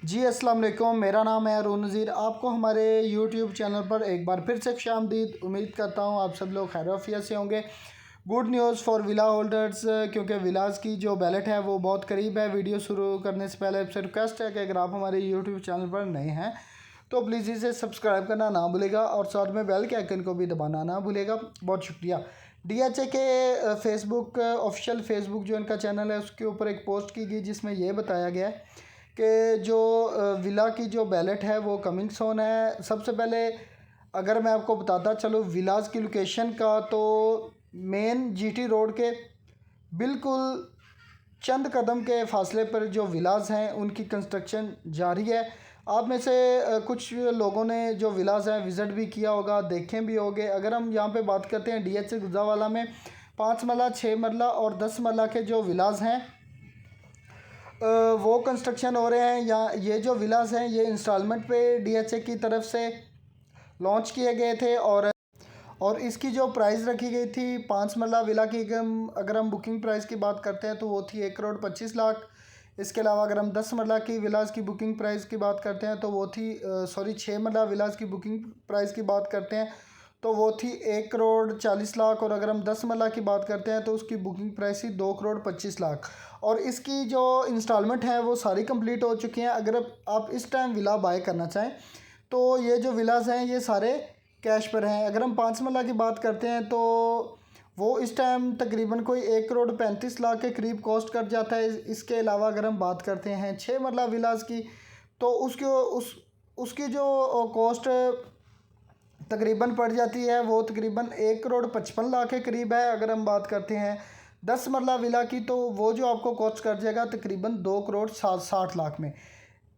जी अस्सलाम वालेकुम, मेरा नाम है अरुण नज़ीर। आपको हमारे यूट्यूब चैनल पर एक बार फिर से खुशामदीद। उम्मीद करता हूँ आप सब लोग खैर आफियत से होंगे। Good news for villa holders, क्योंकि विलास की जो बैलेट है वो बहुत करीब है। वीडियो शुरू करने से पहले आपसे रिक्वेस्ट है कि अगर आप हमारे यूट्यूब चैनल पर नए हैं तो प्लीज़ इसे सब्सक्राइब करना ना भूलेगा और साथ में बेल के आइकन को भी दबाना ना भूलेगा। बहुत शुक्रिया। DHA के फेसबुक ऑफिशियल फेसबुक जो इनका चैनल है उसके ऊपर एक पोस्ट की गई जिसमें यह बताया गया है कि जो विला की जो बैलेट है वो कमिंग सोन है। सबसे पहले अगर मैं आपको बताता चलो विलास की लोकेशन का, तो मेन GT रोड के बिल्कुल चंद कदम के फासले पर जो विलास हैं उनकी कंस्ट्रक्शन जारी है। आप में से कुछ लोगों ने जो विलास हैं विज़िट भी किया होगा, देखे भी होंगे। अगर हम यहाँ पे बात करते हैं DHA गुजरावाला में 5 मरला, 6 मरला और 10 मरला के जो विलास हैं वो कंस्ट्रक्शन हो रहे हैं। या ये जो विलास हैं ये इंस्टॉलमेंट पे DHA की तरफ से लॉन्च किए गए थे और इसकी जो प्राइस रखी गई थी 5 मरला विला की, अगर हम बुकिंग प्राइस की बात करते हैं तो वो थी 1,25,00,000। इसके अलावा अगर हम 10 मरला की विलास की बुकिंग प्राइस की बात करते हैं तो वो थी 6 मरला विलास की बुकिंग प्राइस की बात करते हैं तो वो थी 1,40,00,000। और अगर हम 10 मरला की बात करते हैं तो उसकी बुकिंग प्राइस थी 2,25,00,000। और इसकी जो इंस्टॉलमेंट है वो सारी कंप्लीट हो चुकी हैं। अगर आप इस टाइम विला बाय करना चाहें तो ये जो विलास हैं ये सारे कैश पर हैं। अगर हम 5 मरला की बात करते हैं तो वो इस टाइम तकरीबन कोई 1,35,00,000 के करीब कॉस्ट कर जाता है। इसके अलावा अगर हम बात करते हैं 6 मरला विलास की तो उसकी जो कॉस्ट तकरीबन पड़ जाती है वो तकरीबन 1,55,00,000 के करीब है। अगर हम बात करते हैं 10 मरला विला की तो वो जो आपको कॉस्ट कर जाएगा तकरीबन 2,60,00,000 में।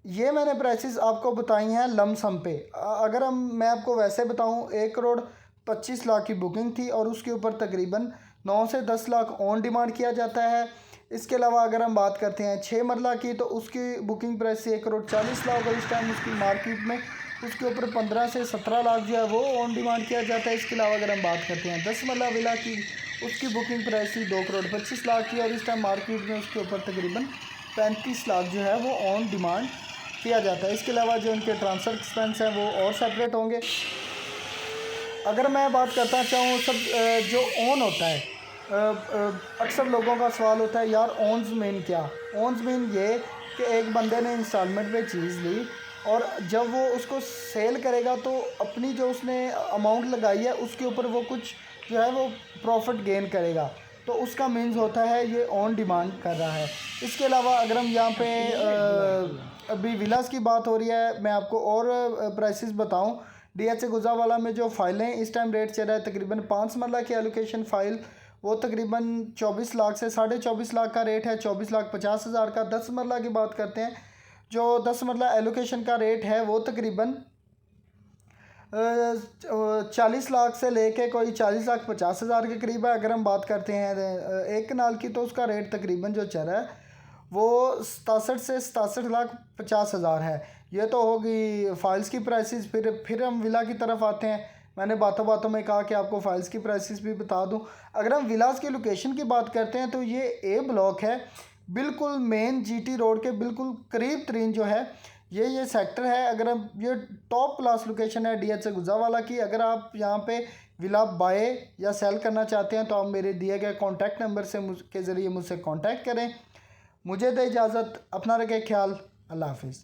ये मैंने प्राइसेस आपको बताई हैं लमसम पे। अगर मैं आपको वैसे बताऊं 1,25,00,000 की बुकिंग थी और उसके ऊपर तकरीबन 9 से 10 लाख ऑन डिमांड किया जाता है। इसके अलावा अगर हम बात करते हैं 6 मरला की तो उसकी बुकिंग प्राइस 1,40,00,000 और इस टाइम उसकी मार्केट में उसके ऊपर 15 से 17 लाख जो है वो ऑन डिमांड किया जाता है। इसके अलावा अगर हम बात करते हैं 10 मरला विला की, उसकी बुकिंग प्राइस थी 2,25,00,000 की और इस टाइम मार्केट में उसके ऊपर तकरीबन 35 लाख जो है वो ऑन डिमांड किया जाता है। इसके अलावा जो उनके ट्रांसफ़र एक्सपेंस हैं वो और सेपरेट होंगे। अगर मैं बात करता चाहूँ सब जो ओन होता है, अक्सर लोगों का सवाल होता है यार ओन्स मीन क्या। ओन्स मीन ये कि एक बंदे ने इंस्टॉलमेंट में चीज़ ली और जब वो उसको सेल करेगा तो अपनी जो उसने अमाउंट लगाई है उसके ऊपर वो कुछ जो है वो प्रॉफिट गेन करेगा, तो उसका मीन्स होता है ये ऑन डिमांड कर रहा है। इसके अलावा अगर हम यहाँ पे अभी विलास की बात हो रही है, मैं आपको और प्राइसेस बताऊँ। DHA गुजरावाला में जो फाइलें इस टाइम रेट चल रहा है तकरीबन 5 मरला की एलोकेशन फ़ाइल वो तकरीबन 24 लाख से 24.5 लाख का रेट है, 24,50,000 का। 10 मरला की बात करते हैं, जो 10 मरला एलोकेशन का रेट है वो तकरीबन 40 लाख से लेके कोई 40,50,000 के करीब है। अगर हम बात करते हैं एक कनाल की तो उसका रेट तकरीबन जो चल रहा है वो 67 से 67,50,000 है। ये तो होगी फाइल्स की प्राइसेस। फिर हम विला की तरफ आते हैं। मैंने बातों बातों में कहा कि आपको फाइल्स की प्राइसेस भी बता दूं। अगर हम विलास की लोकेशन की बात करते हैं तो ये A ब्लॉक है, बिल्कुल मेन GT रोड के बिल्कुल करीब तरीन जो है ये सेक्टर है। अगर हम ये टॉप क्लास लोकेशन है DHA गुजरावाला की। अगर आप यहाँ पे विला बाय या सेल करना चाहते हैं तो आप मेरे दिए गए कॉन्टैक्ट नंबर से के ज़रिए मुझसे कॉन्टैक्ट करें। मुझे दे इजाज़त, अपना रखें ख्याल, अल्लाह हाफिज़।